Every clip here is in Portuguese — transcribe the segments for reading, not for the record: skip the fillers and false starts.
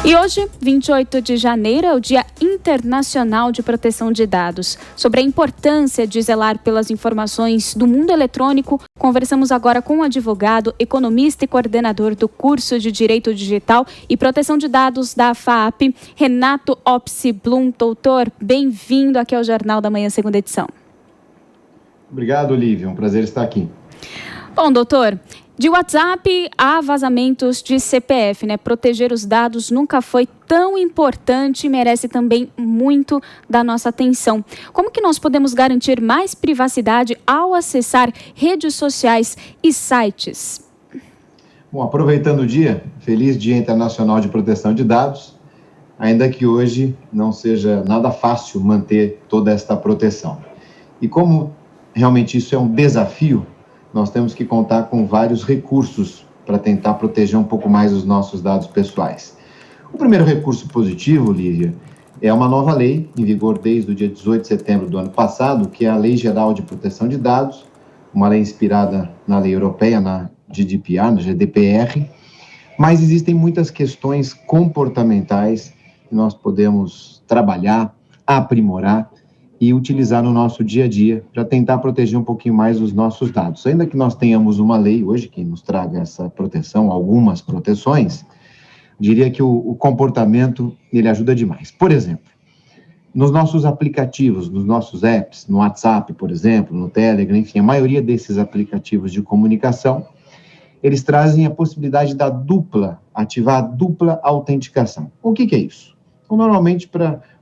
E hoje, 28 de janeiro, é o Dia Internacional de Proteção de Dados. Sobre a importância de zelar pelas informações do mundo eletrônico, conversamos agora com o advogado, economista e coordenador do curso de Direito Digital e Proteção de Dados da FAAP, Renato Opsi-Blum. Doutor, bem-vindo aqui ao Jornal da Manhã, segunda edição. Obrigado, Olívia. Um prazer estar aqui. Bom, doutor, de WhatsApp a vazamentos de CPF, né? Proteger os dados nunca foi tão importante e merece também muito da nossa atenção. Como que nós podemos garantir mais privacidade ao acessar redes sociais e sites? Bom, aproveitando o dia, feliz Dia Internacional de Proteção de Dados, ainda que hoje não seja nada fácil manter toda esta proteção. E como realmente isso é um desafio, nós temos que contar com vários recursos para tentar proteger um pouco mais os nossos dados pessoais. O primeiro recurso positivo, Lívia, é uma nova lei, em vigor desde o dia 18 de setembro do ano passado, que é a Lei Geral de Proteção de Dados, uma lei inspirada na lei europeia, na GDPR, na GDPR, mas existem muitas questões comportamentais que nós podemos trabalhar, aprimorar e utilizar no nosso dia a dia para tentar proteger um pouquinho mais os nossos dados. Ainda que nós tenhamos uma lei hoje que nos traga essa proteção, algumas proteções, diria que o comportamento, ele ajuda demais. Por exemplo, nos nossos aplicativos, nos nossos apps, no WhatsApp, por exemplo, no Telegram, enfim, a maioria desses aplicativos de comunicação, eles trazem a possibilidade da ativar a dupla autenticação. O que é isso? Então, normalmente,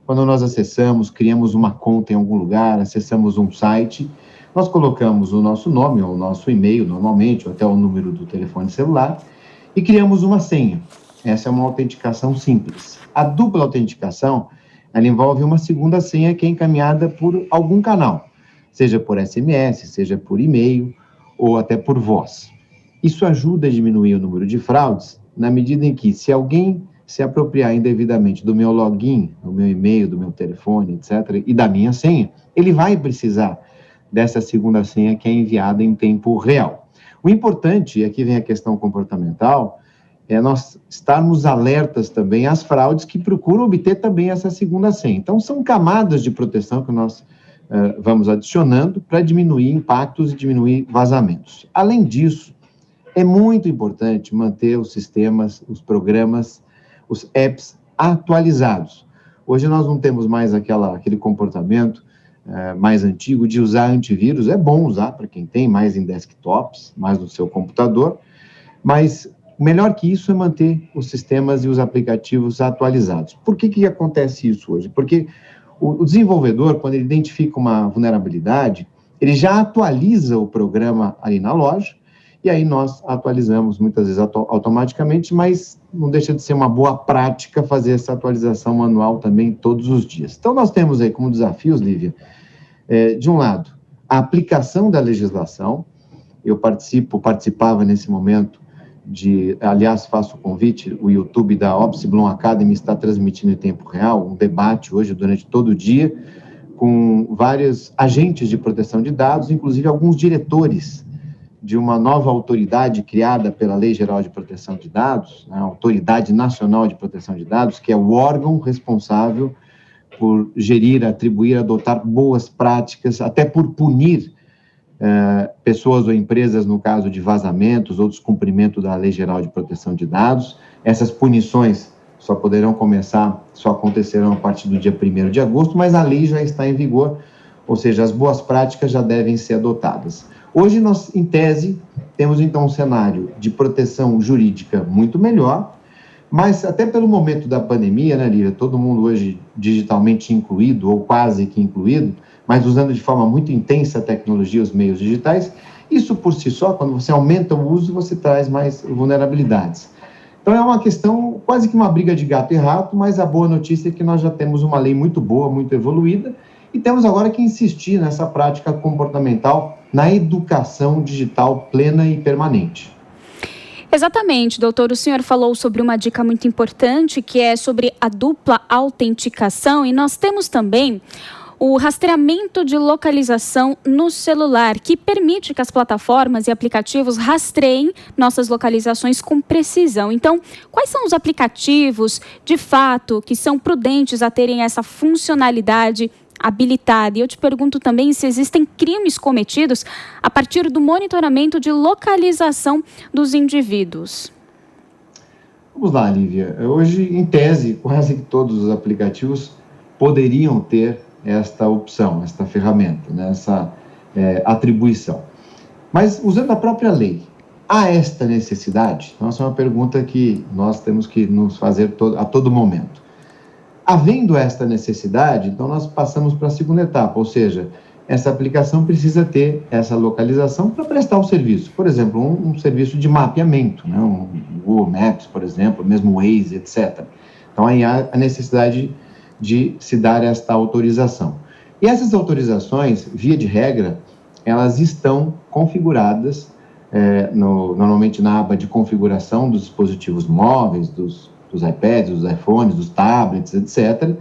quando nós acessamos, criamos uma conta em algum lugar, acessamos um site, nós colocamos o nosso nome ou o nosso e-mail, normalmente, ou até o número do telefone celular, e criamos uma senha. Essa é uma autenticação simples. A dupla autenticação, ela envolve uma segunda senha que é encaminhada por algum canal, seja por SMS, seja por e-mail ou até por voz. Isso ajuda a diminuir o número de fraudes, na medida em que, se alguém se apropriar indevidamente do meu login, do meu e-mail, do meu telefone, etc., e da minha senha, ele vai precisar dessa segunda senha que é enviada em tempo real. O importante, e aqui vem a questão comportamental, é nós estarmos alertas também às fraudes que procuram obter também essa segunda senha. Então, são camadas de proteção que nós vamos adicionando para diminuir impactos e diminuir vazamentos. Além disso, é muito importante manter os sistemas, os programas, os apps atualizados. Hoje nós não temos mais aquele comportamento mais antigo de usar antivírus. É bom usar para quem tem, mais em desktops, mais no seu computador, mas melhor que isso é manter os sistemas e os aplicativos atualizados. Por que acontece isso hoje? Porque o desenvolvedor, quando ele identifica uma vulnerabilidade, ele já atualiza o programa ali na loja, e aí nós atualizamos muitas vezes automaticamente, mas não deixa de ser uma boa prática fazer essa atualização manual também todos os dias. Então nós temos aí como desafios, Lívia, de um lado, a aplicação da legislação. Eu participava nesse momento aliás, faço o convite, o YouTube da Opsi-Blum Academy está transmitindo em tempo real um debate hoje durante todo o dia com vários agentes de proteção de dados, inclusive alguns diretores de uma nova autoridade criada pela Lei Geral de Proteção de Dados, a Autoridade Nacional de Proteção de Dados, que é o órgão responsável por gerir, atribuir, adotar boas práticas, até por punir pessoas ou empresas no caso de vazamentos ou descumprimento da Lei Geral de Proteção de Dados. Essas punições só acontecerão a partir do dia 1º de agosto, mas a lei já está em vigor, ou seja, as boas práticas já devem ser adotadas. Hoje nós, em tese, temos então um cenário de proteção jurídica muito melhor, mas até pelo momento da pandemia, né, Lívia, todo mundo hoje digitalmente incluído, ou quase que incluído, mas usando de forma muito intensa a tecnologia, os meios digitais, isso por si só, quando você aumenta o uso, você traz mais vulnerabilidades. Então é uma questão, quase que uma briga de gato e rato, mas a boa notícia é que nós já temos uma lei muito boa, muito evoluída, e temos agora que insistir nessa prática comportamental, na educação digital plena e permanente. Exatamente, doutor. O senhor falou sobre uma dica muito importante, que é sobre a dupla autenticação, e nós temos também o rastreamento de localização no celular, que permite que as plataformas e aplicativos rastreiem nossas localizações com precisão. Então, quais são os aplicativos, de fato, que são prudentes a terem essa funcionalidade habilitada? E eu te pergunto também se existem crimes cometidos a partir do monitoramento de localização dos indivíduos. Vamos lá, Lívia. Hoje, em tese, quase que todos os aplicativos poderiam ter esta opção, esta ferramenta, né, essa atribuição. Mas, usando a própria lei, há esta necessidade? Então, essa é uma pergunta que nós temos que nos fazer a todo momento. Havendo esta necessidade, então nós passamos para a segunda etapa, ou seja, essa aplicação precisa ter essa localização para prestar o serviço. Por exemplo, um serviço de mapeamento, né, um Google Maps, por exemplo, mesmo o Waze, etc. Então, aí há a necessidade de se dar esta autorização. E essas autorizações, via de regra, elas estão configuradas normalmente na aba de configuração dos dispositivos móveis, dos iPads, dos iPhones, dos tablets, etc.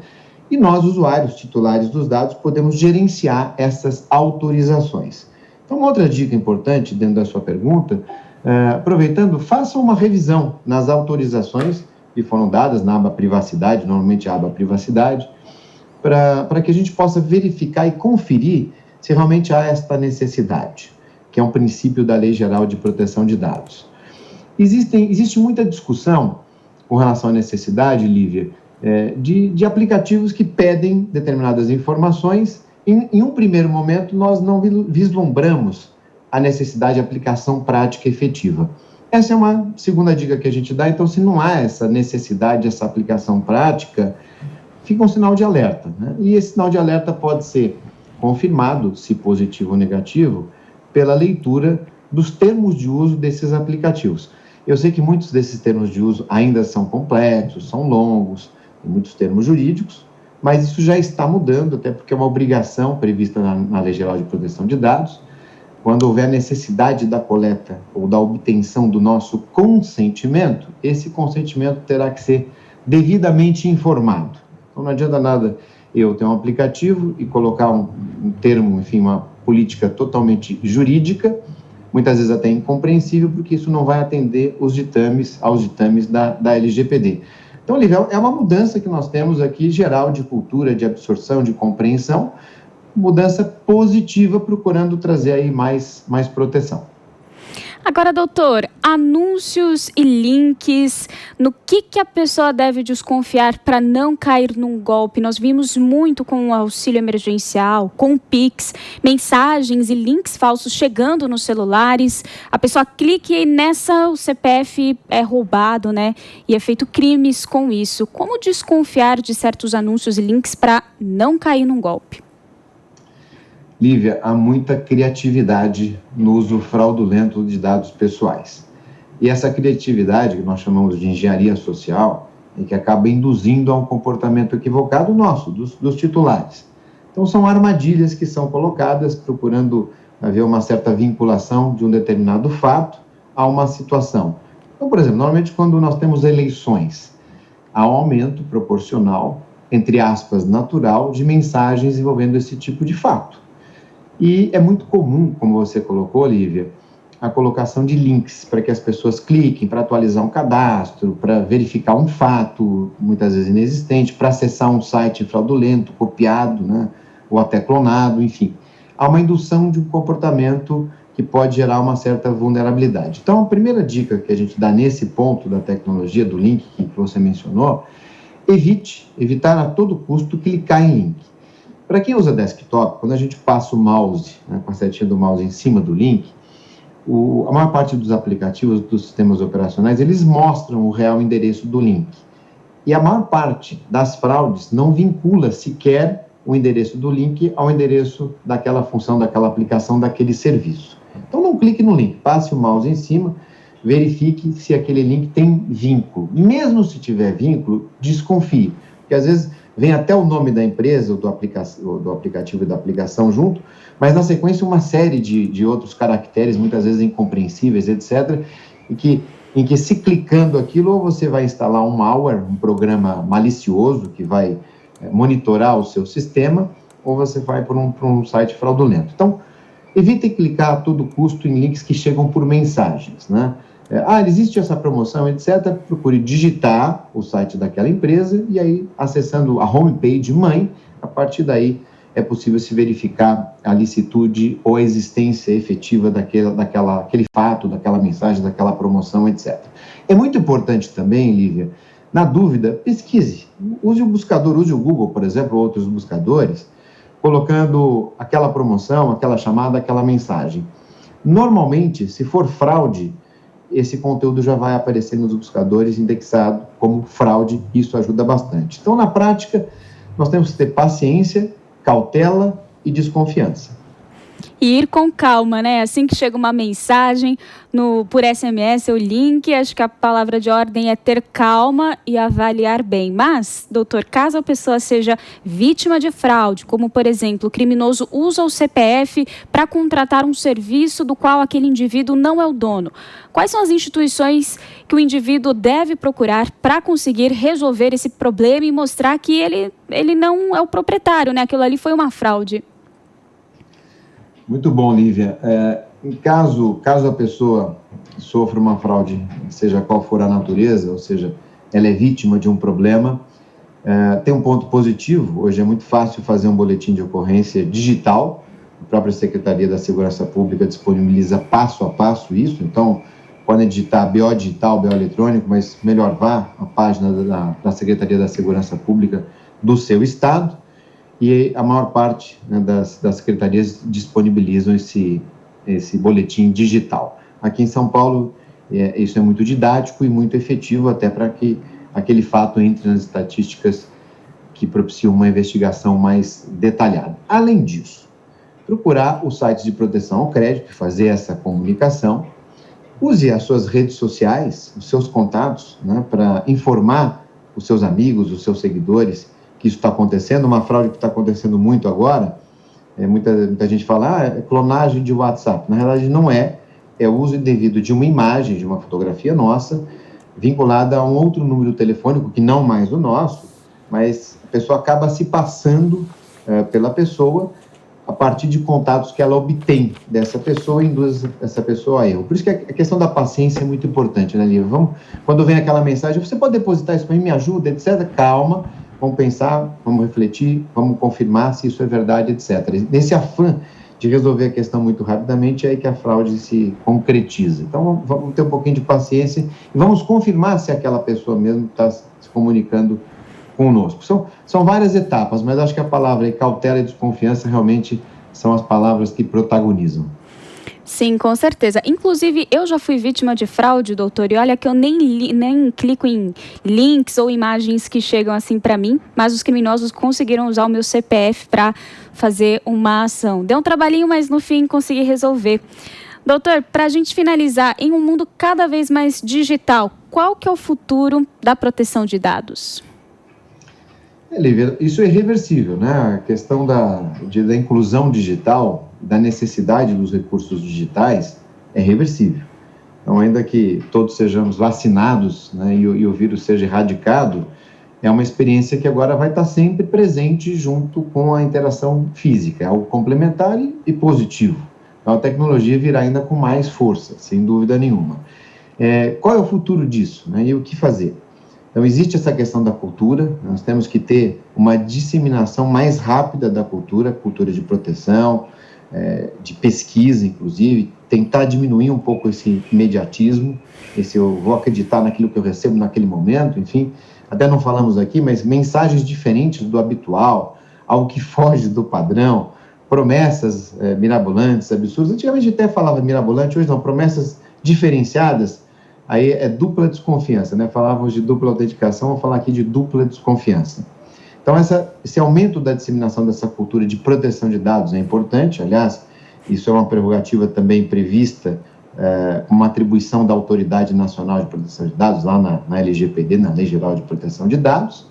E nós, usuários titulares dos dados, podemos gerenciar essas autorizações. Então, uma outra dica importante dentro da sua pergunta, aproveitando, faça uma revisão nas autorizações que foram dadas na aba privacidade, normalmente a aba privacidade, para que a gente possa verificar e conferir se realmente há esta necessidade, que é um princípio da Lei Geral de Proteção de Dados. Existe muita discussão com relação à necessidade, Lívia, de aplicativos que pedem determinadas informações. Em um primeiro momento, nós não vislumbramos a necessidade de aplicação prática efetiva. Essa é uma segunda dica que a gente dá. Então, se não há essa necessidade, essa aplicação prática, fica um sinal de alerta, né? E esse sinal de alerta pode ser confirmado, se positivo ou negativo, pela leitura dos termos de uso desses aplicativos. Eu sei que muitos desses termos de uso ainda são complexos, são longos, tem muitos termos jurídicos, mas isso já está mudando, até porque é uma obrigação prevista na Lei Geral de Proteção de Dados. Quando houver necessidade da coleta ou da obtenção do nosso consentimento, esse consentimento terá que ser devidamente informado. Então, não adianta nada eu ter um aplicativo e colocar um termo, enfim, uma política totalmente jurídica, muitas vezes até incompreensível, porque isso não vai atender aos ditames da LGPD. Então, Lívia, é uma mudança que nós temos aqui, geral, de cultura, de absorção, de compreensão, mudança positiva, procurando trazer aí mais proteção. Agora, doutor, anúncios e links, no que a pessoa deve desconfiar para não cair num golpe? Nós vimos muito com o auxílio emergencial, com o Pix, mensagens e links falsos chegando nos celulares. A pessoa clica e nessa o CPF é roubado, né? E é feito crimes com isso. Como desconfiar de certos anúncios e links para não cair num golpe? Lívia, há muita criatividade no uso fraudulento de dados pessoais. E essa criatividade, que nós chamamos de engenharia social, é que acaba induzindo a um comportamento equivocado nosso, dos titulares. Então, são armadilhas que são colocadas procurando haver uma certa vinculação de um determinado fato a uma situação. Então, por exemplo, normalmente quando nós temos eleições, há um aumento proporcional, entre aspas, natural, de mensagens envolvendo esse tipo de fato. E é muito comum, como você colocou, Lívia, a colocação de links para que as pessoas cliquem para atualizar um cadastro, para verificar um fato, muitas vezes inexistente, para acessar um site fraudulento, copiado, né, ou até clonado, enfim. Há uma indução de um comportamento que pode gerar uma certa vulnerabilidade. Então, a primeira dica que a gente dá nesse ponto da tecnologia, do link que você mencionou, evitar a todo custo clicar em link. Para quem usa desktop, quando a gente passa o mouse, né, com a setinha do mouse em cima do link, a maior parte dos aplicativos, dos sistemas operacionais, eles mostram o real endereço do link. E a maior parte das fraudes não vincula sequer o endereço do link ao endereço daquela função, daquela aplicação, daquele serviço. Então, não clique no link, passe o mouse em cima, verifique se aquele link tem vínculo. Mesmo se tiver vínculo, desconfie, porque às vezes vem até o nome da empresa, do aplicativo e da aplicação junto, mas na sequência uma série de outros caracteres, muitas vezes incompreensíveis, etc., em que se clicando aquilo, ou você vai instalar um malware, um programa malicioso que vai monitorar o seu sistema, ou você vai para um site fraudulento. Então, evite clicar a todo custo em links que chegam por mensagens, né? Existe essa promoção, etc. Procure digitar o site daquela empresa e aí, acessando a homepage mãe, a partir daí é possível se verificar a licitude ou a existência efetiva daquele fato, daquela mensagem, daquela promoção, etc. É muito importante também, Lívia, na dúvida, pesquise. Use o buscador, use o Google, por exemplo, ou outros buscadores, colocando aquela promoção, aquela chamada, aquela mensagem. Normalmente, se for fraude, esse conteúdo já vai aparecer nos buscadores indexado como fraude, e isso ajuda bastante. Então, na prática, nós temos que ter paciência, cautela e desconfiança. E ir com calma, né? Assim que chega uma mensagem por SMS, o link, acho que a palavra de ordem é ter calma e avaliar bem. Mas, doutor, caso a pessoa seja vítima de fraude, como, por exemplo, o criminoso usa o CPF para contratar um serviço do qual aquele indivíduo não é o dono, quais são as instituições que o indivíduo deve procurar para conseguir resolver esse problema e mostrar que ele não é o proprietário, né? Aquilo ali foi uma fraude. Muito bom, Lívia. Em caso a pessoa sofra uma fraude, seja qual for a natureza, ou seja, ela é vítima de um problema, tem um ponto positivo. Hoje é muito fácil fazer um boletim de ocorrência digital. A própria Secretaria da Segurança Pública disponibiliza passo a passo isso. Então, podem digitar BO digital, BO eletrônico, mas melhor vá à página da Secretaria da Segurança Pública do seu estado. E a maior parte, né, das secretarias disponibilizam esse boletim digital. Aqui em São Paulo, isso é muito didático e muito efetivo, até para que aquele fato entre nas estatísticas que propiciam uma investigação mais detalhada. Além disso, procurar os sites de proteção ao crédito, fazer essa comunicação, use as suas redes sociais, os seus contatos, né, para informar os seus amigos, os seus seguidores, que isso está acontecendo. Uma fraude que está acontecendo muito agora, muita gente fala, é clonagem de WhatsApp. Na realidade, não é o uso indevido de uma imagem, de uma fotografia nossa, vinculada a um outro número telefônico, que não mais o nosso, mas a pessoa acaba se passando pela pessoa a partir de contatos que ela obtém dessa pessoa e induz essa pessoa a erro. Por isso que a questão da paciência é muito importante, né, Lívia? Quando vem aquela mensagem, você pode depositar isso para mim, me ajuda, etc. Calma. Vamos pensar, vamos refletir, vamos confirmar se isso é verdade, etc. Nesse afã de resolver a questão muito rapidamente, é aí que a fraude se concretiza. Então, vamos ter um pouquinho de paciência e vamos confirmar se aquela pessoa mesmo está se comunicando conosco. São várias etapas, mas acho que a palavra cautela e desconfiança realmente são as palavras que protagonizam. Sim, com certeza. Inclusive, eu já fui vítima de fraude, doutor, e olha que eu nem clico em links ou imagens que chegam assim para mim, mas os criminosos conseguiram usar o meu CPF para fazer uma ação. Deu um trabalhinho, mas no fim consegui resolver. Doutor, para a gente finalizar, em um mundo cada vez mais digital, qual que é o futuro da proteção de dados? Lívia, isso é irreversível, né? A questão da inclusão digital, da necessidade dos recursos digitais, é reversível. Então, ainda que todos sejamos vacinados, né, e o vírus seja erradicado, é uma experiência que agora vai estar sempre presente junto com a interação física, é algo complementar e positivo. Então, a tecnologia virá ainda com mais força, sem dúvida nenhuma. Qual é o futuro disso, né, e o que fazer? Então, existe essa questão da cultura, nós temos que ter uma disseminação mais rápida da cultura de proteção, de pesquisa, inclusive, tentar diminuir um pouco esse imediatismo, esse eu vou acreditar naquilo que eu recebo naquele momento, enfim, até não falamos aqui, mas mensagens diferentes do habitual, algo que foge do padrão, promessas mirabolantes, absurdas. Antigamente a gente até falava mirabolante, hoje não, promessas diferenciadas. Aí é dupla desconfiança, né? Falávamos de dupla autenticação, vou falar aqui de dupla desconfiança. Então, esse aumento da disseminação dessa cultura de proteção de dados é importante. Aliás, isso é uma prerrogativa também prevista com uma atribuição da Autoridade Nacional de Proteção de Dados, lá na LGPD, na Lei Geral de Proteção de Dados.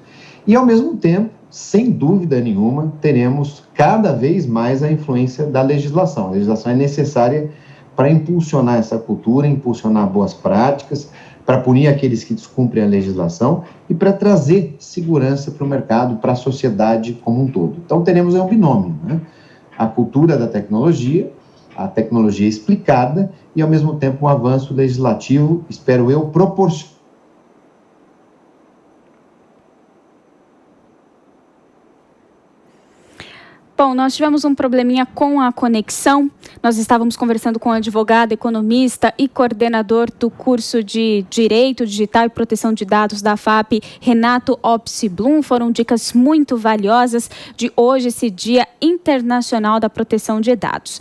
E, ao mesmo tempo, sem dúvida nenhuma, teremos cada vez mais a influência da legislação. A legislação é necessária para impulsionar essa cultura, impulsionar boas práticas, para punir aqueles que descumprem a legislação e para trazer segurança para o mercado, para a sociedade como um todo. Então, teremos um binômio, né? A cultura da tecnologia, a tecnologia explicada e, ao mesmo tempo, um avanço legislativo, espero eu, proporcional. Bom, nós tivemos um probleminha com a conexão. Nós estávamos conversando com o advogado, economista e coordenador do curso de Direito Digital e Proteção de Dados da FAP, Renato Opsi Blum. Foram dicas muito valiosas de hoje, esse Dia Internacional da Proteção de Dados.